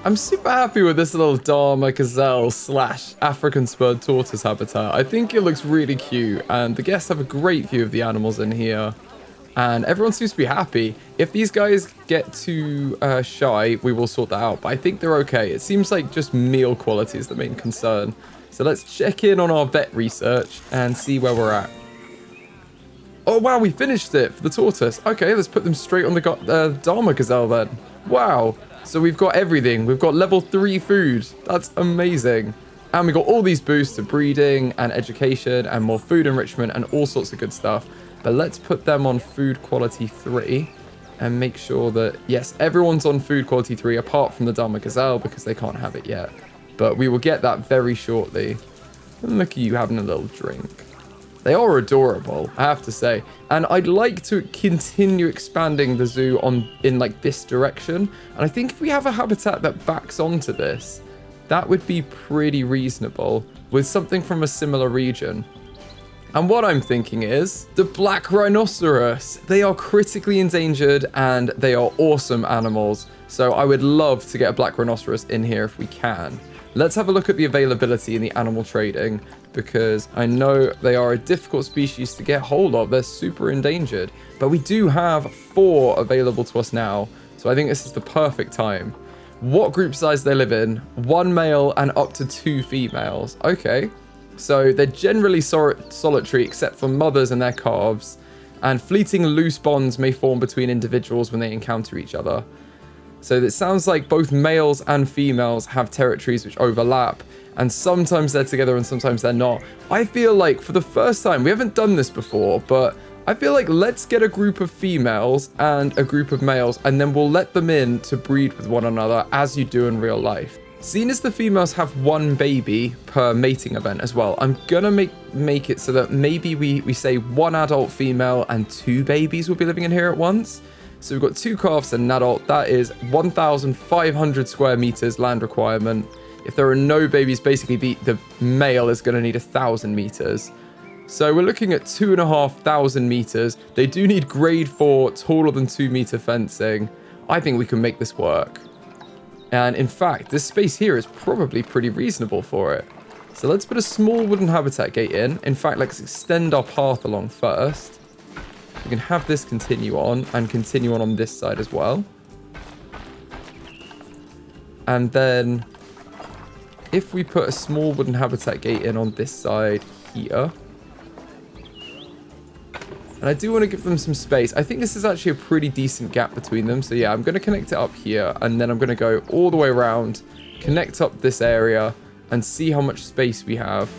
I'm super happy with this little Dama, Gazelle / African Spurred Tortoise habitat. I think it looks really cute, and the guests have a great view of the animals in here. And everyone seems to be happy. If these guys get too shy, we will sort that out. But I think they're okay. It seems like just meal quality is the main concern. So let's check in on our vet research and see where we're at. Oh, wow, we finished it for the tortoise. Okay, let's put them straight on the Dama Gazelle then. Wow. So we've got everything. We've got level 3 food. That's amazing. And we got all these boosts to breeding and education and more food enrichment and all sorts of good stuff. But let's put them on food quality 3 and make sure that, yes, everyone's on food quality 3 apart from the Dama Gazelle because they can't have it yet. But we will get that very shortly. And look at you having a little drink. They are adorable, I have to say. And I'd like to continue expanding the zoo in like this direction. And I think if we have a habitat that backs onto this, that would be pretty reasonable with something from a similar region. And what I'm thinking is the Black Rhinoceros. They are critically endangered and they are awesome animals. So I would love to get a Black Rhinoceros in here if we can. Let's have a look at the availability in the animal trading because I know they are a difficult species to get hold of. They're super endangered, but we do have 4 available to us now. So I think this is the perfect time. What group size they live in? 1 male and up to 2 females. Okay. So they're generally solitary except for mothers and their calves, and fleeting loose bonds may form between individuals when they encounter each other. So it sounds like both males and females have territories which overlap, and sometimes they're together and sometimes they're not. I feel like for the first time, we haven't done this before, but I feel like let's get a group of females and a group of males, and then we'll let them in to breed with one another as you do in real life. Seeing as the females have 1 baby per mating event as well, I'm gonna make it so that maybe we say 1 adult female and 2 babies will be living in here at once. So we've got 2 calves and an adult. That is 1,500 square meters land requirement. If there are no babies, basically the male is gonna need 1,000 meters. So we're looking at 2,500 meters. They do need grade 4 taller than 2 meter fencing. I think we can make this work. And in fact, this space here is probably pretty reasonable for it. So let's put a small wooden habitat gate in. In fact, let's extend our path along first. We can have this continue on and continue on this side as well. And then if we put a small wooden habitat gate in on this side here. And I do want to give them some space. I think this is actually a pretty decent gap between them. So yeah, I'm going to connect it up here. And then I'm going to go all the way around, connect up this area, and see how much space we have.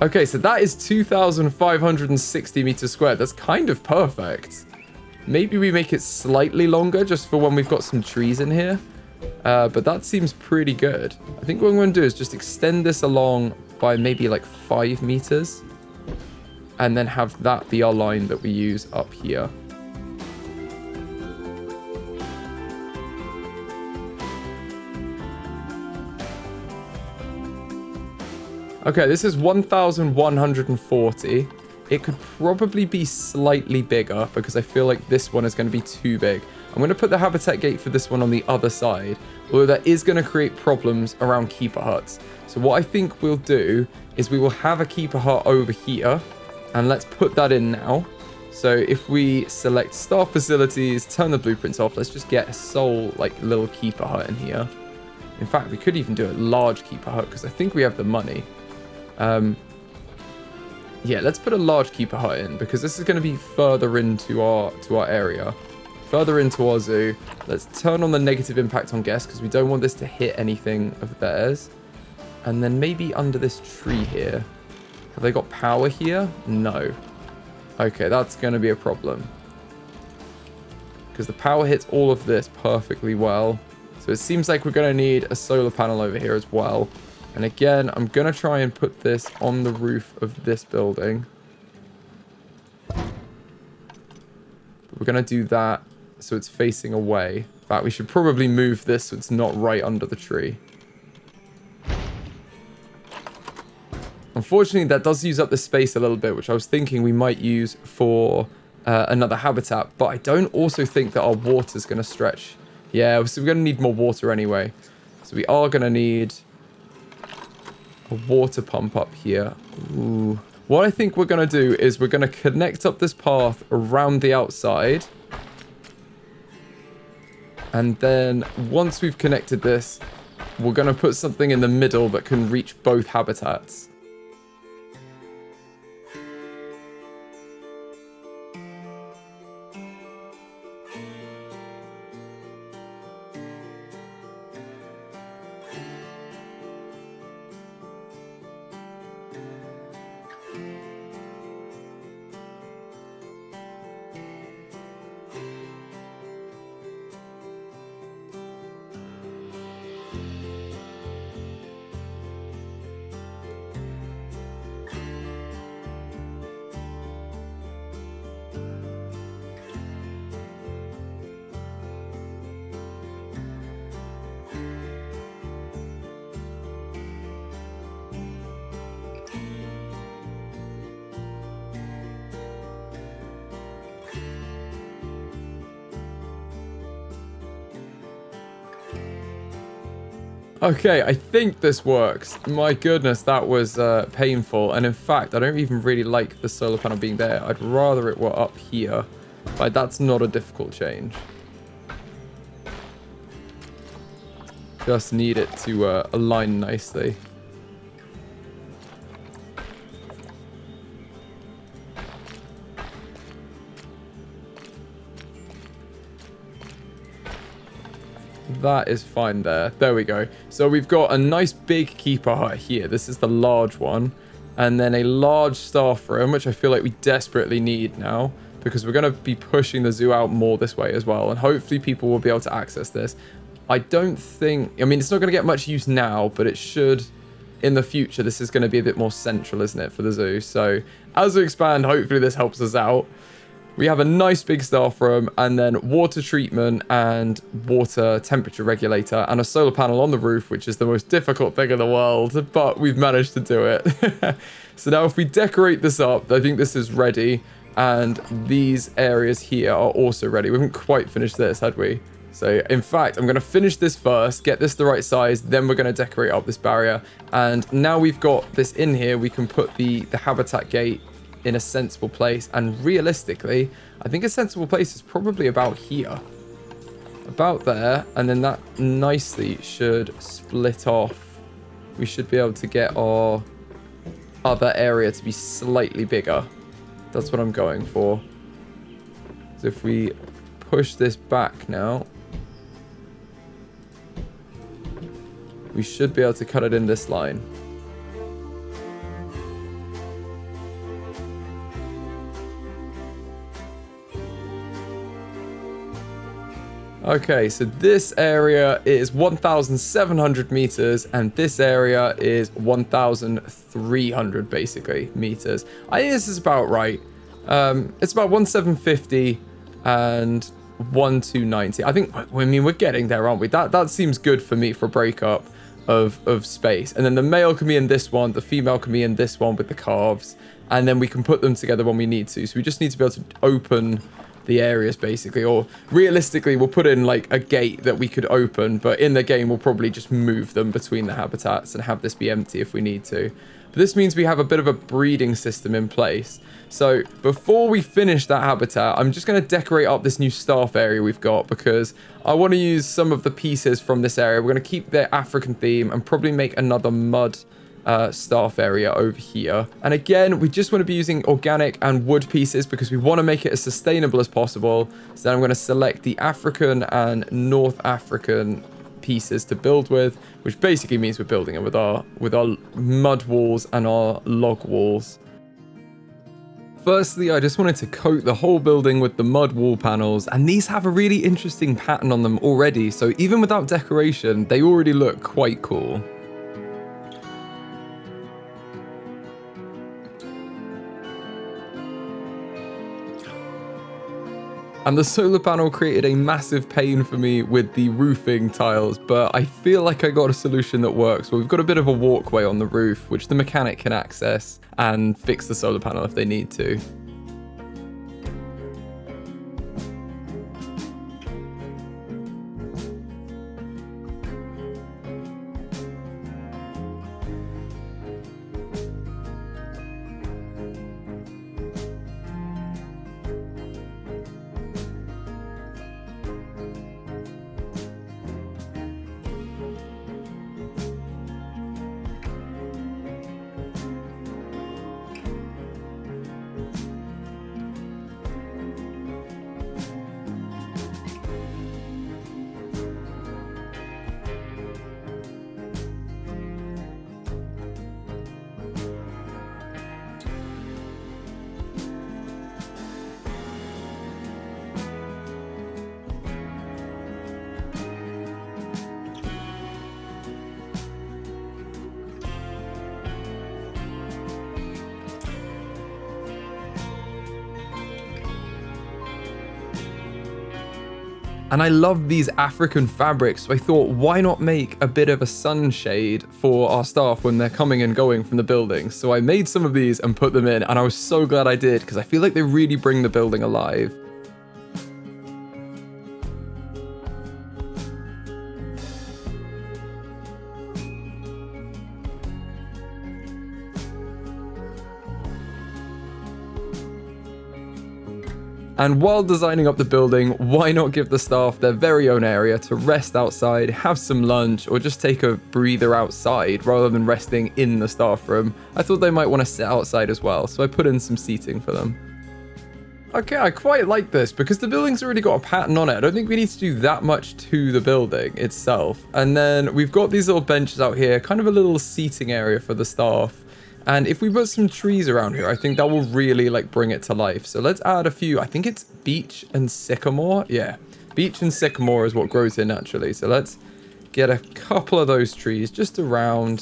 Okay, so that is 2,560 meters squared. That's kind of perfect. Maybe we make it slightly longer just for when we've got some trees in here. But that seems pretty good. I think what I'm going to do is just extend this along by maybe like 5 meters. And then have that be our line that we use up here. Okay, this is 1,140. It could probably be slightly bigger because I feel like this one is going to be too big. I'm going to put the habitat gate for this one on the other side, although that is going to create problems around keeper huts. So what I think we'll do is we will have a keeper hut over here, and let's put that in now. So if we select staff facilities, turn the blueprints off, let's just get a sole like little keeper hut in here. In fact, we could even do a large keeper hut because I think we have the money. Yeah, let's put a large keeper hut in because this is going to be further into our area, further into our zoo. Let's turn on the negative impact on guests because we don't want this to hit anything of theirs. And then maybe under this tree here. Have they got power here? No. Okay, that's going to be a problem because the power hits all of this perfectly well. So it seems like we're going to need a solar panel over here as well. And again, I'm going to try and put this on the roof of this building. We're going to do that so it's facing away. In fact, we should probably move this so it's not right under the tree. Unfortunately, that does use up the space a little bit, which I was thinking we might use for another habitat, but I don't also think that our water's going to stretch. Yeah, so we're going to need more water anyway. So we are going to need a water pump up here. Ooh. What I think we're going to do is we're going to connect up this path around the outside. And then once we've connected this, we're going to put something in the middle that can reach both habitats. Okay, I think this works. My goodness, that was painful. And in fact, I don't even really like the solar panel being there. I'd rather it were up here. Like, that's not a difficult change. Just need it to align nicely. That is fine there. There we go. So we've got a nice big keeper hut here. This is the large one. And then a large staff room, which I feel like we desperately need now, because we're going to be pushing the zoo out more this way as well. And hopefully people will be able to access this. I don't think... I mean, it's not going to get much use now, but it should... In the future, this is going to be a bit more central, isn't it, for the zoo? So as we expand, hopefully this helps us out. We have a nice big staff room, and then water treatment and water temperature regulator and a solar panel on the roof, which is the most difficult thing in the world, but we've managed to do it. So now if we decorate this up, I think this is ready, and these areas here are also ready. We haven't quite finished this, had we? So in fact, I'm going to finish this first, get this the right size, then we're going to decorate up this barrier. And now we've got this in here, we can put the habitat gate in a sensible place. And realistically, I think a sensible place is probably about here. About there. And then that nicely should split off. We should be able to get our other area to be slightly bigger. That's what I'm going for. So if we push this back now, we should be able to cut it in this line. Okay, so this area is 1,700 meters, and this area is 1,300 basically meters. I think this is about right. It's about 1,750 and 1,290. I think, I mean, we're getting there, aren't we? That seems good for me for a breakup of space. And then the male can be in this one, the female can be in this one with the calves, and then we can put them together when we need to. So we just need to be able to open the areas basically, or realistically we'll put in like a gate that we could open, but in the game we'll probably just move them between the habitats and have this be empty if we need to. But this means we have a bit of a breeding system in place. So before we finish that habitat, I'm just going to decorate up this new staff area we've got, because I want to use some of the pieces from this area. We're going to keep the African theme and probably make another mud staff area over here. And again, we just want to be using organic and wood pieces because we want to make it as sustainable as possible. So then I'm going to select the African and North African pieces to build with, which basically means we're building it with our mud walls and our log walls. Firstly, I just wanted to coat the whole building with the mud wall panels, and these have a really interesting pattern on them already, so even without decoration, they already look quite cool. And the solar panel created a massive pain for me with the roofing tiles, but I feel like I got a solution that works. Well, we've got a bit of a walkway on the roof, which the mechanic can access and fix the solar panel if they need to. And I love these African fabrics, so I thought, why not make a bit of a sunshade for our staff when they're coming and going from the building? So I made some of these and put them in, and I was so glad I did, because I feel like they really bring the building alive. And while designing up the building, why not give the staff their very own area to rest outside, have some lunch, or just take a breather outside rather than resting in the staff room? I thought they might want to sit outside as well, so I put in some seating for them. Okay, I quite like this because the building's already got a pattern on it. I don't think we need to do that much to the building itself. And then we've got these little benches out here, kind of a little seating area for the staff. And if we put some trees around here, I think that will really like bring it to life. So let's add a few. I think it's beech and sycamore. Yeah, beech and sycamore is what grows here naturally. So let's get a couple of those trees just around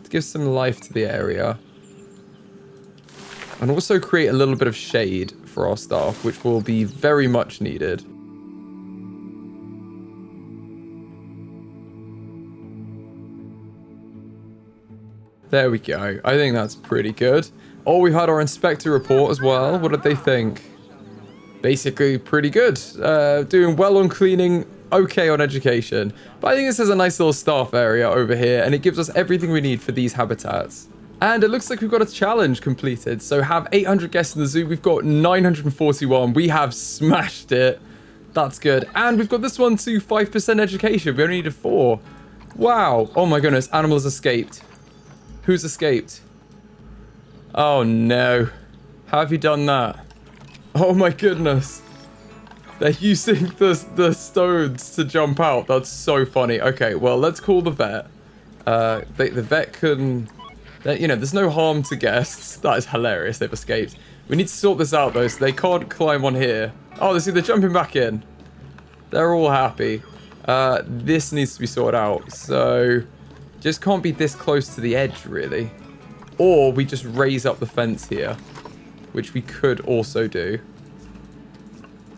to give some life to the area. And also create a little bit of shade for our staff, which will be very much needed. There we go. I think that's pretty good. Oh, we had our inspector report as well. What did they think? Basically, pretty good. Doing well on cleaning, okay on education. But I think this is a nice little staff area over here, and it gives us everything we need for these habitats. And it looks like we've got a challenge completed. So have 800 guests in the zoo. We've got 941. We have smashed it. That's good. And we've got this one too, 5% education. We only needed 4. Wow. Oh my goodness. Animals escaped. Who's escaped? Oh no. How have you done that? Oh my goodness. They're using the stones to jump out. That's so funny. Okay, well, let's call the vet. The vet can... You know, there's no harm to guests. That is hilarious. They've escaped. We need to sort this out, though, so they can't climb on here. Oh, see, they're jumping back in. They're all happy. This needs to be sorted out. So... just can't be this close to the edge, really. Or we just raise up the fence here, which we could also do.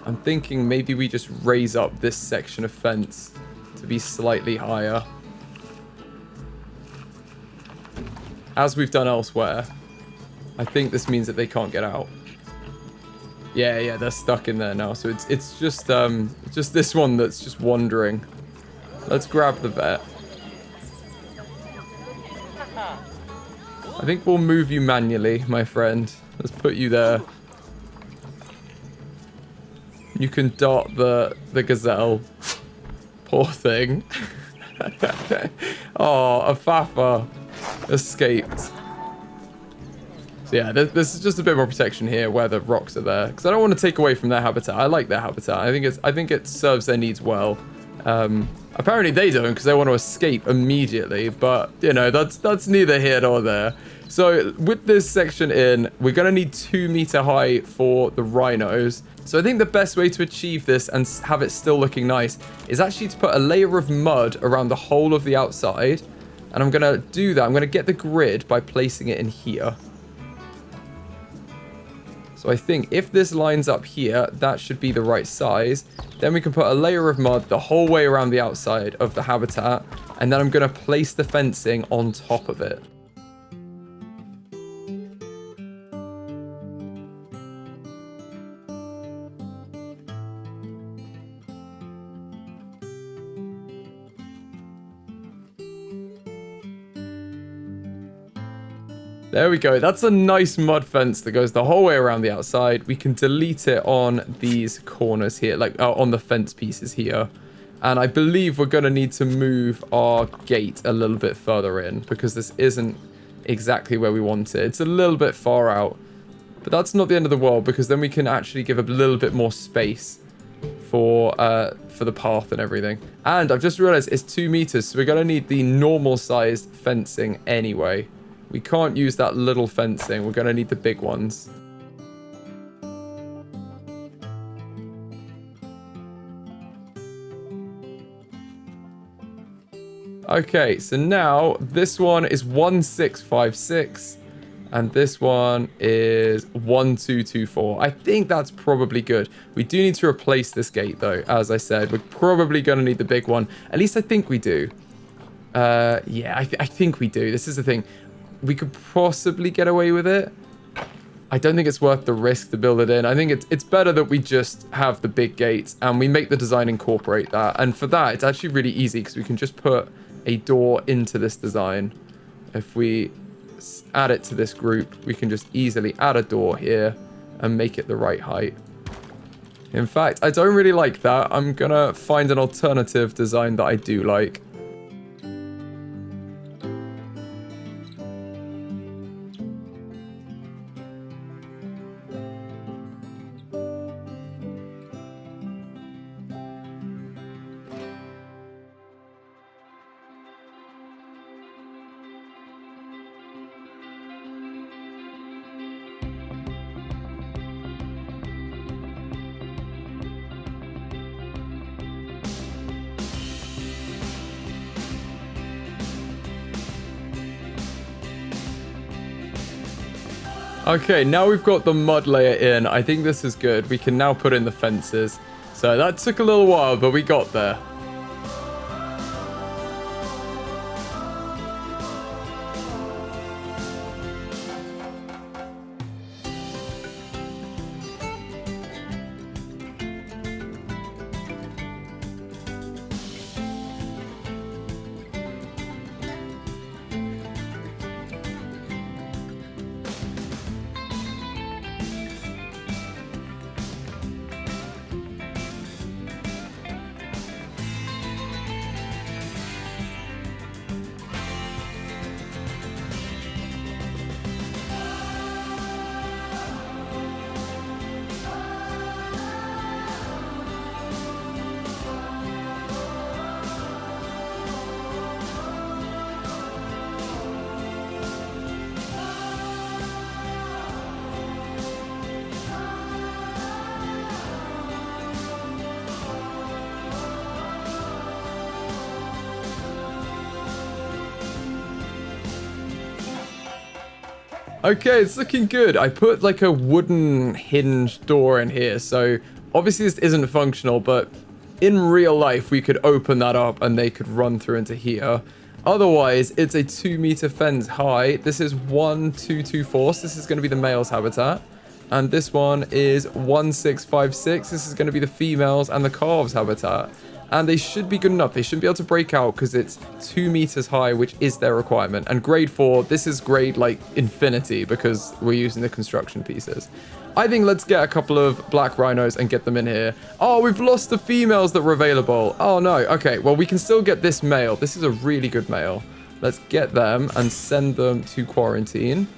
I'm thinking maybe we just raise up this section of fence to be slightly higher, as we've done elsewhere. I think this means that they can't get out. Yeah, they're stuck in there now. So it's just this one that's just wandering. Let's grab the vet. I think we'll move you manually, my friend. Let's put you there. You can dart the gazelle. Poor thing. Oh, a fafa escaped. So yeah, this is just a bit more protection here where the rocks are there, because I don't want to take away from their habitat. I like their habitat. I think it serves their needs well. Apparently they don't, because they want to escape immediately, but you know, that's neither here nor there. So with this section in, we're going to need 2 meter high for the rhinos. So I think the best way to achieve this and have it still looking nice is actually to put a layer of mud around the whole of the outside. And I'm going to do that. I'm going to get the grid by placing it in here. So I think if this lines up here, that should be the right size. Then we can put a layer of mud the whole way around the outside of the habitat. And then I'm going to place the fencing on top of it. There we go. That's a nice mud fence that goes the whole way around the outside. We can delete it on these corners here, like on the fence pieces here. And I believe we're going to need to move our gate a little bit further in because this isn't exactly where we want it. It's a little bit far out, but that's not the end of the world because then we can actually give a little bit more space for the path and everything. And I've just realized it's 2 meters, so we're going to need the normal sized fencing anyway. We can't use that little fencing. We're going to need the big ones. Okay, so now this one is 1656. And this one is 1224. I think that's probably good. We do need to replace this gate, though. As I said, we're probably going to need the big one. At least I think we do. Yeah, I think we do. This is the thing. We could possibly get away with it. I don't think it's worth the risk to build it in. I think it's better that we just have the big gates and we make the design incorporate that. And for that, it's actually really easy because we can just put a door into this design. If we add it to this group, we can just easily add a door here and make it the right height. In fact, I don't really like that. I'm gonna find an alternative design that I do like. Okay, now we've got the mud layer in. I think this is good. We can now put in the fences. So that took a little while, but we got there. Okay, it's looking good. I put like a wooden hinge door in here. So obviously this isn't functional, but in real life, we could open that up and they could run through into here. Otherwise, it's a 2-meter fence high. This is 1224. So this is going to be the male's habitat. And this one is 1656. This is going to be the females and the calves habitat. And they should be good enough. They shouldn't be able to break out because it's 2 meters high, which is their requirement. And grade 4, this is grade like infinity because we're using the construction pieces. I think let's get a couple of black rhinos and get them in here. Oh, we've lost the females that were available. Oh no. Okay, well, we can still get this male. This is a really good male. Let's get them and send them to quarantine.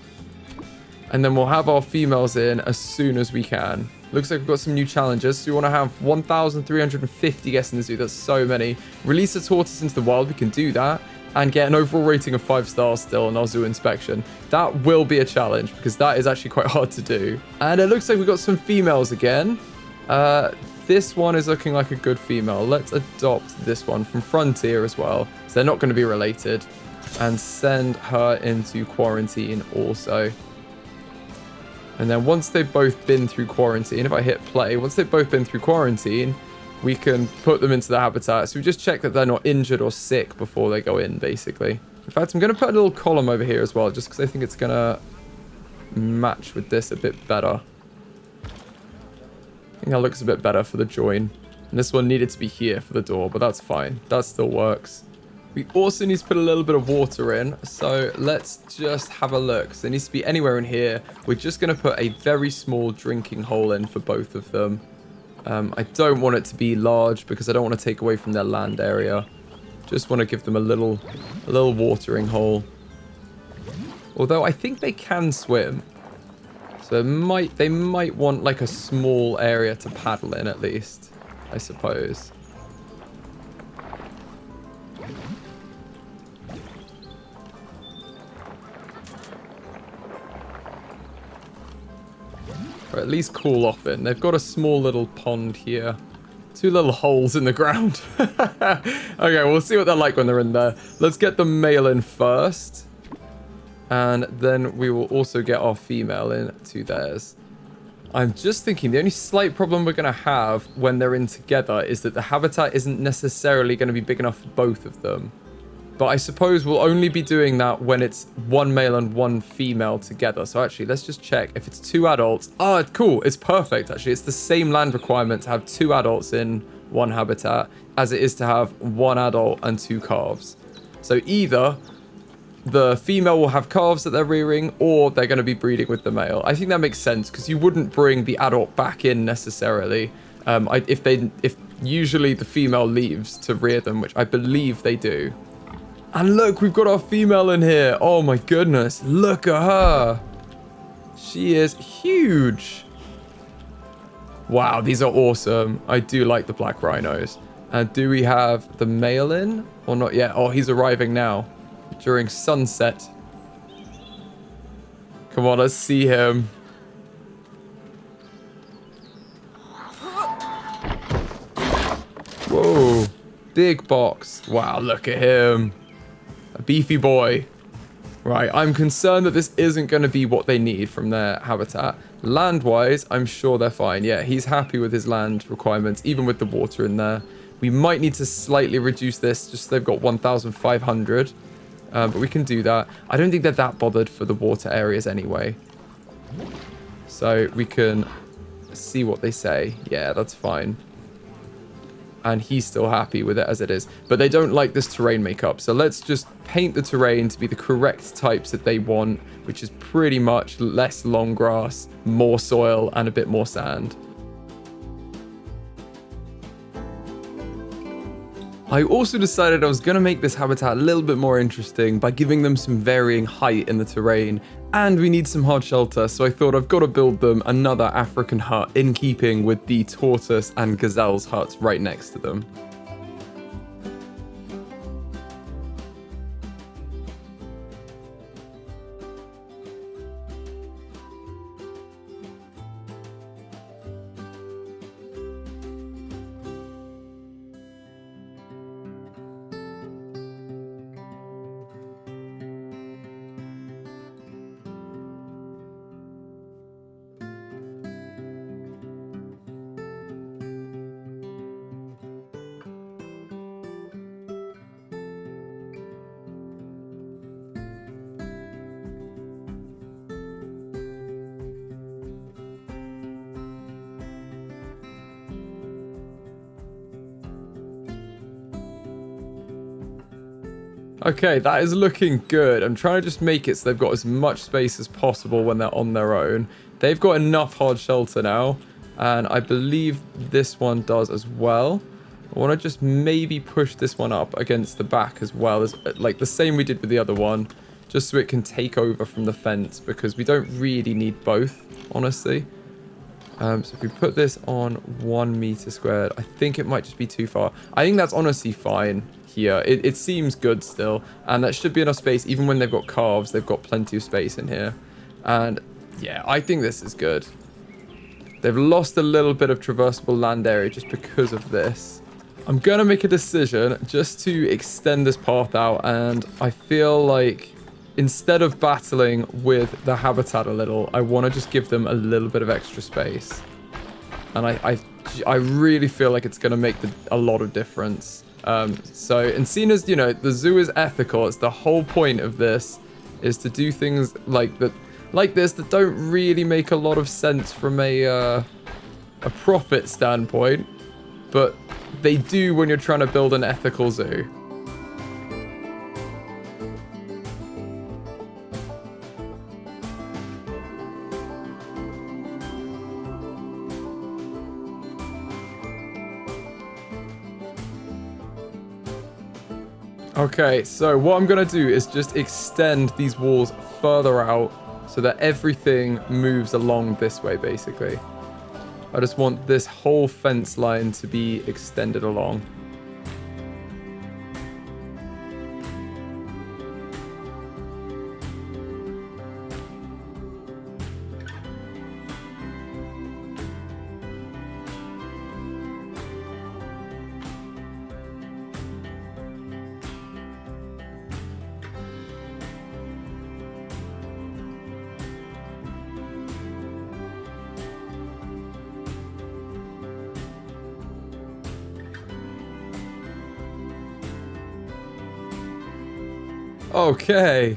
And then we'll have our females in as soon as we can. Looks like we've got some new challenges. So we want to have 1,350 guests in the zoo. That's so many. Release a tortoise into the wild. We can do that. And get an overall rating of 5 stars still in our zoo inspection. That will be a challenge because that is actually quite hard to do. And it looks like we've got some females again. This one is looking like a good female. Let's adopt this one from Frontier as well. So they're not going to be related. And send her into quarantine also. And then once they've both been through quarantine, if I hit play, once they've both been through quarantine, we can put them into the habitat. So we just check that they're not injured or sick before they go in, basically. In fact, I'm going to put a little column over here as well, just because I think it's going to match with this a bit better. I think that looks a bit better for the join. And this one needed to be here for the door, but that's fine. That still works. We also need to put a little bit of water in, so let's just have a look. So it needs to be anywhere in here. We're just going to put a very small drinking hole in for both of them. I don't want it to be large because I don't want to take away from their land area. Just want to give them a little watering hole. Although I think they can swim. So they might want like a small area to paddle in at least, I suppose. Or at least cool off in. They've got a small little pond here. 2 little holes in the ground. Okay, we'll see what they're like when they're in there. Let's get the male in first. And then we will also get our female into theirs. I'm just thinking the only slight problem we're going to have when they're in together is that the habitat isn't necessarily going to be big enough for both of them. But I suppose we'll only be doing that when it's one male and one female together. So actually, let's just check if it's 2 adults. Oh, cool. It's perfect, actually. It's the same land requirement to have 2 adults in one habitat as it is to have 1 adult and 2 calves. So either the female will have calves that they're rearing, or they're going to be breeding with the male. I think that makes sense because you wouldn't bring the adult back in necessarily if usually the female leaves to rear them, which I believe they do. And look, we've got our female in here. Oh my goodness, look at her. She is huge. Wow, these are awesome. I do like the black rhinos. And do we have the male in or not yet? Oh, he's arriving now during sunset. Come on, let's see him. Whoa, big box. Wow, look at him. A beefy boy. Right, I'm concerned that this isn't going to be what they need from their habitat. Land-wise, I'm sure they're fine. Yeah, he's happy with his land requirements, even with the water in there. We might need to slightly reduce this, just so they've got 1,500. But we can do that. I don't think they're that bothered for the water areas anyway. So we can see what they say. Yeah, that's fine. And he's still happy with it as it is. But they don't like this terrain makeup. So let's just paint the terrain to be the correct types that they want, which is pretty much less long grass, more soil, and a bit more sand. I also decided I was going to make this habitat a little bit more interesting by giving them some varying height in the terrain, and we need some hard shelter, so I thought I've got to build them another African hut in keeping with the tortoise and gazelle's huts right next to them. Okay, that is looking good. I'm trying to just make it so they've got as much space as possible when they're on their own. They've got enough hard shelter now, and I believe this one does as well. I want to just maybe push this one up against the back as well, as like the same we did with the other one, just so it can take over from the fence, because we don't really need both, honestly. So if we put this on 1 meter squared, I think it might just be too far. I think that's honestly fine here. It seems good still, and that should be enough space. Even when they've got calves, they've got plenty of space in here. And yeah, I think this is good. They've lost a little bit of traversable land area just because of this. I'm gonna make a decision just to extend this path out, and I feel like instead of battling with the habitat a little, I want to just give them a little bit of extra space. And I really feel like it's going to make a lot of difference. And seeing as, you know, the zoo is ethical, it's the whole point of this is to do things like this that don't really make a lot of sense from a profit standpoint, but they do when you're trying to build an ethical zoo. Okay, so what I'm going to do is just extend these walls further out so that everything moves along this way, basically. I just want this whole fence line to be extended along. Okay.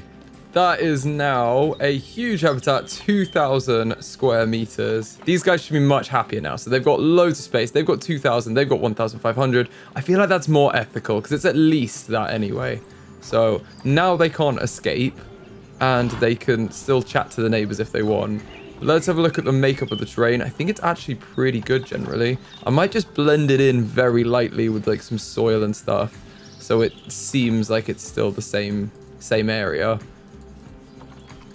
That is now a huge habitat, 2,000 square meters. These guys should be much happier now. So they've got loads of space. They've got 2,000. They've got 1,500. I feel like that's more ethical because it's at least that anyway. So now they can't escape and they can still chat to the neighbors if they want. Let's have a look at the makeup of the terrain. I think it's actually pretty good generally. I might just blend it in very lightly with like some soil and stuff. So it seems like it's still the same area.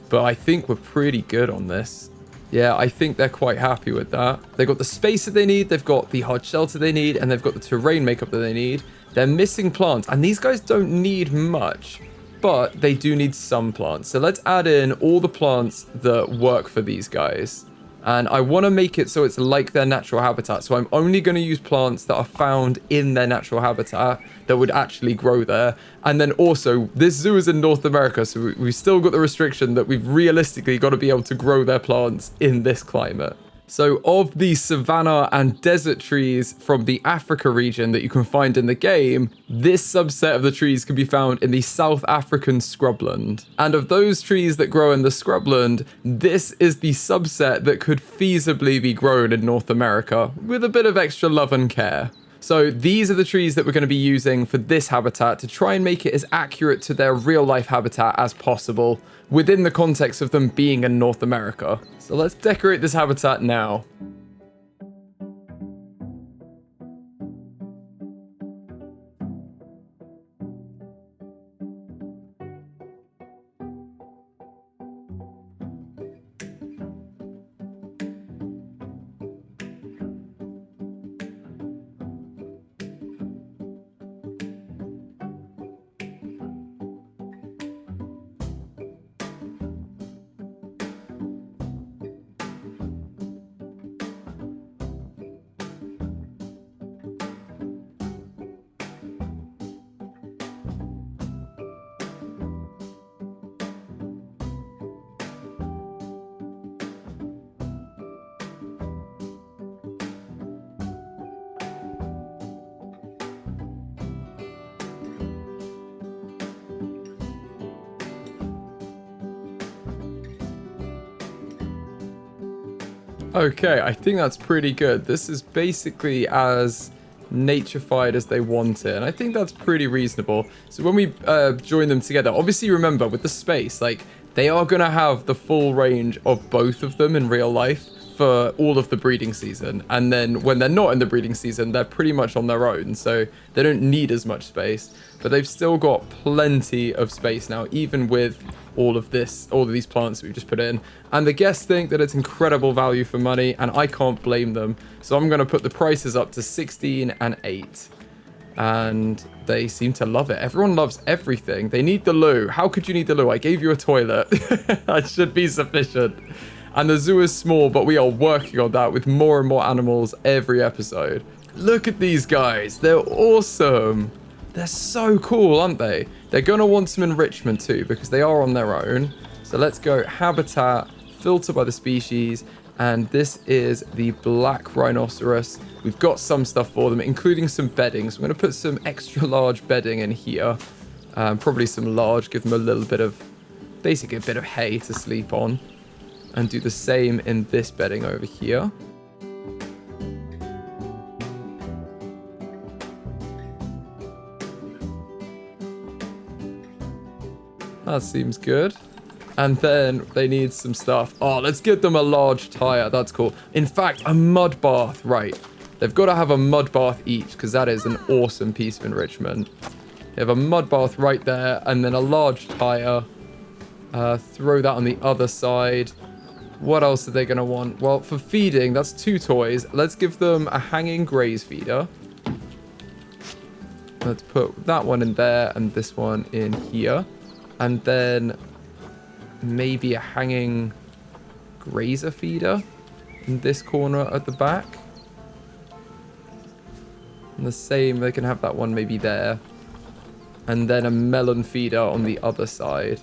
But I think we're pretty good on this. Yeah, I think they're quite happy with that. They've got the space that they need, they've got the hard shelter they need, and they've got the terrain makeup that they need. They're missing plants, and these guys don't need much, but they do need some plants. So let's add in all the plants that work for these guys. And I want to make it so it's like their natural habitat. So I'm only going to use plants that are found in their natural habitat that would actually grow there. And then also, this zoo is in North America, so we've still got the restriction that we've realistically got to be able to grow their plants in this climate. So of the savanna and desert trees from the Africa region that you can find in the game, this subset of the trees can be found in the South African scrubland. And of those trees that grow in the scrubland, this is the subset that could feasibly be grown in North America with a bit of extra love and care. So these are the trees that we're going to be using for this habitat to try and make it as accurate to their real life habitat as possible within the context of them being in North America. So let's decorate this habitat now. Okay, I think that's pretty good. This is basically as naturified as they want it, and I think that's pretty reasonable. So when we join them together, obviously remember with the space, like they are going to have the full range of both of them in real life for all of the breeding season, and then when they're not in the breeding season, they're pretty much on their own, so they don't need as much space, but they've still got plenty of space now, even with all of these plants we've just put in. And the guests think that it's incredible value for money, and I can't blame them. So I'm going to put the prices up to 16 and 8. And they seem to love it. Everyone loves everything. They need the loo. How could you need the loo? I gave you a toilet. That should be sufficient. And the zoo is small, but we are working on that with more and more animals every episode. Look at these guys. They're awesome. They're so cool, aren't they? They're going to want some enrichment too, because they are on their own. So let's go habitat, filter by the species, and this is the Black Rhinoceros. We've got some stuff for them, including some bedding. So I'm going to put some extra large bedding in here. Probably some large, give them a little bit of, basically a bit of hay to sleep on. And do the same in this bedding over here. That seems good. And then they need some stuff. Oh, let's give them a large tire. That's cool. In fact, a mud bath. Right. They've got to have a mud bath each, because that is an awesome piece of enrichment. They have a mud bath right there, and then a large tire. Throw that on the other side. What else are they going to want? Well, for feeding, that's 2 toys. Let's give them a hanging graze feeder. Let's put that one in there and this one in here. And then maybe a hanging grazer feeder in this corner at the back. And the same, they can have that one maybe there. And then a melon feeder on the other side.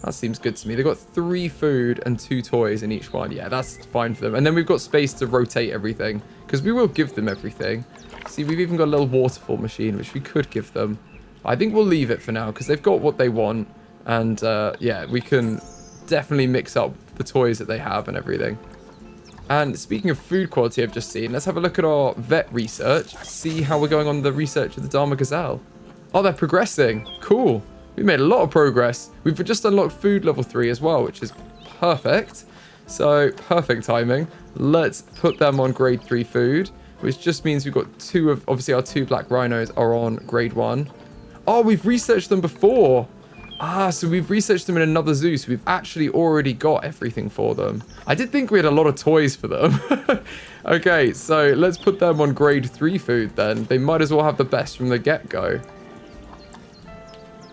That seems good to me. They've got 3 food and 2 toys in each one. Yeah, that's fine for them. And then we've got space to rotate everything, because we will give them everything. See, we've even got a little waterfall machine, which we could give them. I think we'll leave it for now because they've got what they want. And yeah, we can definitely mix up the toys that they have and everything. And speaking of food quality I've just seen, let's have a look at our vet research. See how we're going on the research of the Dama Gazelle. Oh, they're progressing. Cool. We made a lot of progress. We've just unlocked food level 3 as well, which is perfect. So, perfect timing. Let's put them on grade 3 food, which just means we've got two of, obviously our 2 black rhinos are on grade 1. Oh, we've researched them before. Ah, so we've researched them in another zoo, so we've actually already got everything for them. I did think we had a lot of toys for them. Okay, so let's put them on grade 3 food then. They might as well have the best from the get-go.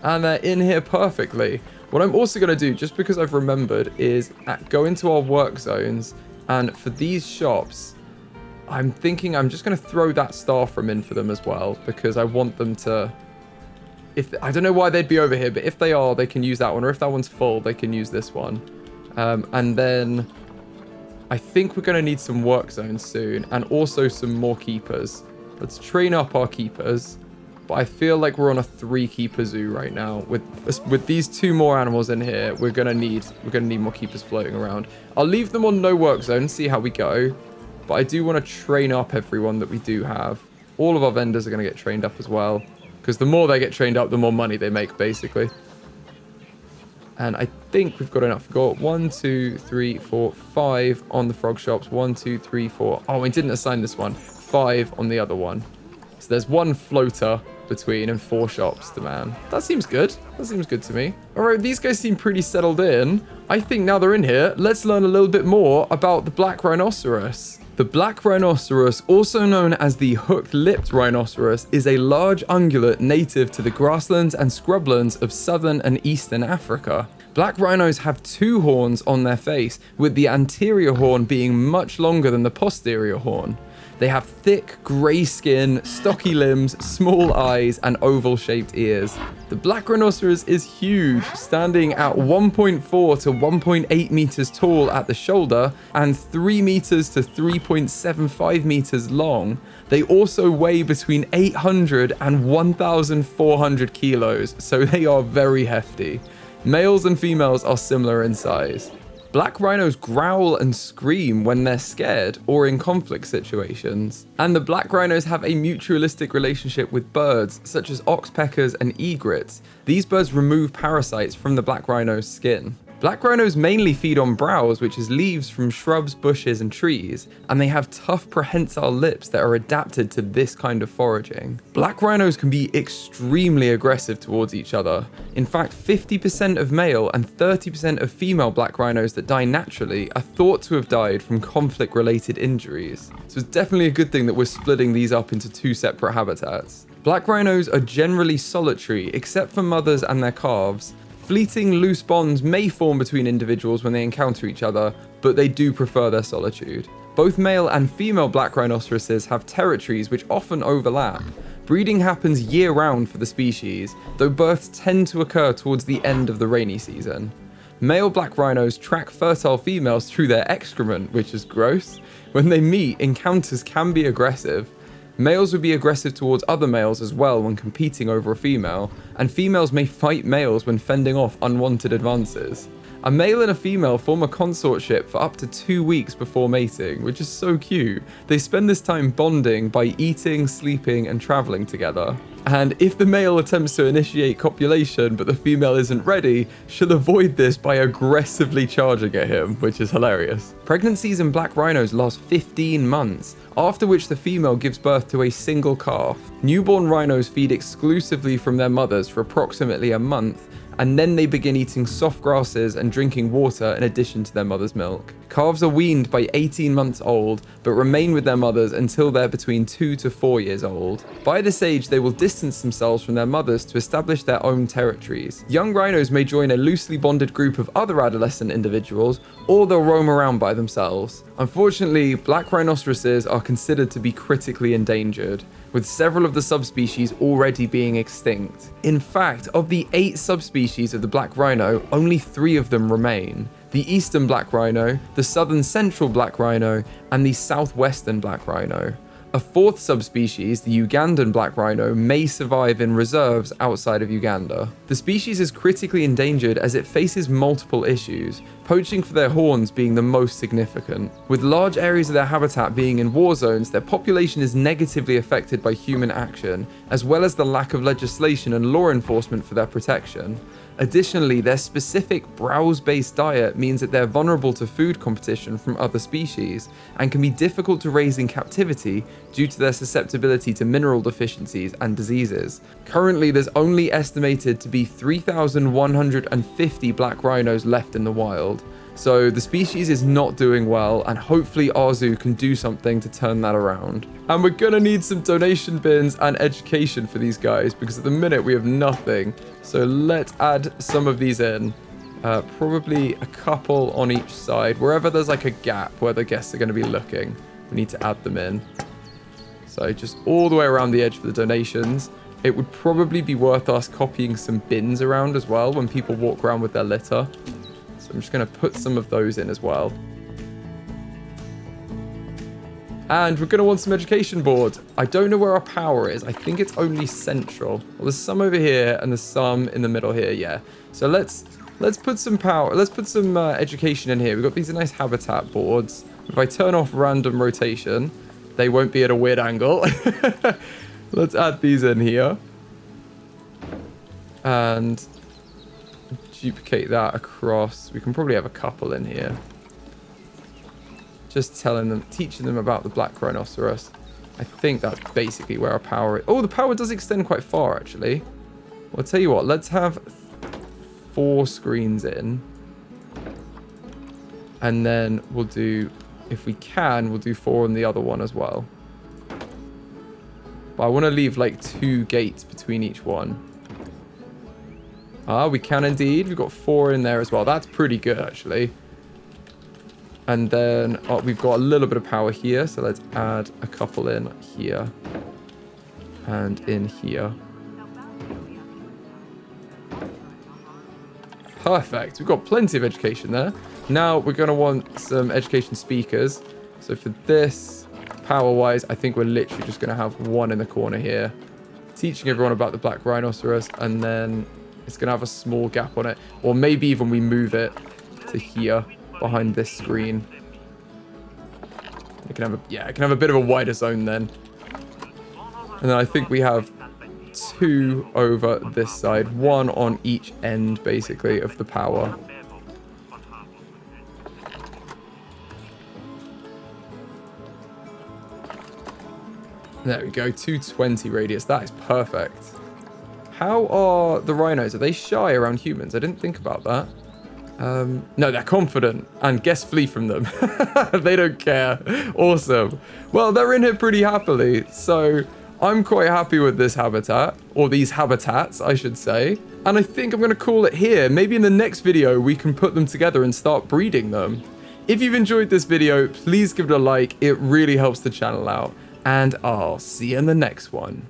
And they're in here perfectly. What I'm also going to do, just because I've remembered, is go into our work zones. And for these shops, I'm thinking I'm just going to throw that staff room in for them as well, because I want them to... I don't know why they'd be over here, but if they are, they can use that one. Or if that one's full, they can use this one. And then I think we're going to need some work zones soon. And also some more keepers. Let's train up our keepers. But I feel like we're on a 3-keeper zoo right now. With these 2 more animals in here, we're gonna need more keepers floating around. I'll leave them on no work zone, see how we go. But I do want to train up everyone that we do have. All of our vendors are going to get trained up as well. Because the more they get trained up, the more money they make, basically. And I think we've got enough. We've got 1, 2, 3, 4, 5 on the frog shops. 1, 2, 3, 4. Oh, we didn't assign this one. 5 on the other one. So there's 1 floater between and 4 shops to man. That seems good. That seems good to me. All right, these guys seem pretty settled in. I think now they're in here, let's learn a little bit more about the Black Rhinoceros. The Black Rhinoceros, also known as the hook-lipped rhinoceros, is a large ungulate native to the grasslands and scrublands of southern and eastern Africa. Black rhinos have 2 horns on their face, with the anterior horn being much longer than the posterior horn. They have thick, grey skin, stocky limbs, small eyes, and oval-shaped ears. The Black Rhinoceros is huge, standing at 1.4 to 1.8 meters tall at the shoulder and 3 meters to 3.75 meters long. They also weigh between 800 and 1,400 kilos, so they are very hefty. Males and females are similar in size. Black rhinos growl and scream when they're scared or in conflict situations. And the black rhinos have a mutualistic relationship with birds, such as oxpeckers and egrets. These birds remove parasites from the black rhino's skin. Black rhinos mainly feed on browse, which is leaves from shrubs, bushes, and trees, and they have tough prehensile lips that are adapted to this kind of foraging. Black rhinos can be extremely aggressive towards each other. In fact, 50% of male and 30% of female black rhinos that die naturally are thought to have died from conflict-related injuries. So it's definitely a good thing that we're splitting these up into 2 separate habitats. Black rhinos are generally solitary, except for mothers and their calves. Fleeting loose bonds may form between individuals when they encounter each other, but they do prefer their solitude. Both male and female black rhinoceroses have territories which often overlap. Breeding happens year-round for the species, though births tend to occur towards the end of the rainy season. Male black rhinos track fertile females through their excrement, which is gross. When they meet, encounters can be aggressive. Males would be aggressive towards other males as well when competing over a female, and females may fight males when fending off unwanted advances. A male and a female form a consortship for up to 2 weeks before mating, which is so cute. They spend this time bonding by eating, sleeping, and traveling together. And if the male attempts to initiate copulation but the female isn't ready, she'll avoid this by aggressively charging at him, which is hilarious. Pregnancies in black rhinos last 15 months, after which the female gives birth to a single calf. Newborn rhinos feed exclusively from their mothers for approximately a month, and then they begin eating soft grasses and drinking water in addition to their mother's milk. Calves are weaned by 18 months old, but remain with their mothers until they're between 2 to 4 years old. By this age, they will distance themselves from their mothers to establish their own territories. Young rhinos may join a loosely bonded group of other adolescent individuals, or they'll roam around by themselves. Unfortunately, black rhinoceroses are considered to be critically endangered, with several of the subspecies already being extinct. In fact, of the 8 subspecies of the black rhino, only 3 of them remain. The eastern black rhino, the southern central black rhino, and the southwestern black rhino. A fourth subspecies, the Ugandan black rhino, may survive in reserves outside of Uganda. The species is critically endangered as it faces multiple issues, poaching for their horns being the most significant. With large areas of their habitat being in war zones, their population is negatively affected by human action, as well as the lack of legislation and law enforcement for their protection. Additionally, their specific browse-based diet means that they're vulnerable to food competition from other species and can be difficult to raise in captivity due to their susceptibility to mineral deficiencies and diseases. Currently, there's only estimated to be 3,150 black rhinos left in the wild. So the species is not doing well, and hopefully our zoo can do something to turn that around. And we're gonna need some donation bins and education for these guys, because at the minute we have nothing. So let's add some of these in. Probably a couple on each side. Wherever there's like a gap where the guests are gonna be looking, we need to add them in. So just all the way around the edge for the donations. It would probably be worth us copying some bins around as well when people walk around with their litter. So I'm just going to put some of those in as well. And we're going to want some education boards. I don't know where our power is. I think it's only central. Well, there's some over here and there's some in the middle here. Yeah. So let's put some power. Let's put some education in here. We've got these nice habitat boards. If I turn off random rotation, they won't be at a weird angle. Let's add these in here. And duplicate that across. We can probably have a couple in here. Just teaching them about the Black Rhinoceros. I think that's basically where our power is. Oh, the power does extend quite far, actually. Well, I'll tell you what, let's have 4 screens in. And then we'll do, if we can, we'll do 4 on the other one as well. But I want to leave like 2 gates between each one. Ah, we can indeed. We've got 4 in there as well. That's pretty good, actually. And then we've got a little bit of power here. So let's add a couple in here. And in here. Perfect. We've got plenty of education there. Now we're going to want some education speakers. So for this, power-wise, I think we're literally just going to have 1 in the corner here. Teaching everyone about the Black Rhinoceros, and then it's going to have a small gap on it. Or maybe even we move it to here, behind this screen. It can have a bit of a wider zone then. And then I think we have 2 over this side. 1 on each end, basically, of the power. There we go, 220 radius. That is perfect. How are the rhinos? Are they shy around humans? I didn't think about that. No, they're confident, and guests flee from them. They don't care. Awesome. Well, they're in here pretty happily, so I'm quite happy with this habitat, or these habitats, I should say. And I think I'm going to call it here. Maybe in the next video, we can put them together and start breeding them. If you've enjoyed this video, please give it a like. It really helps the channel out. And I'll see you in the next one.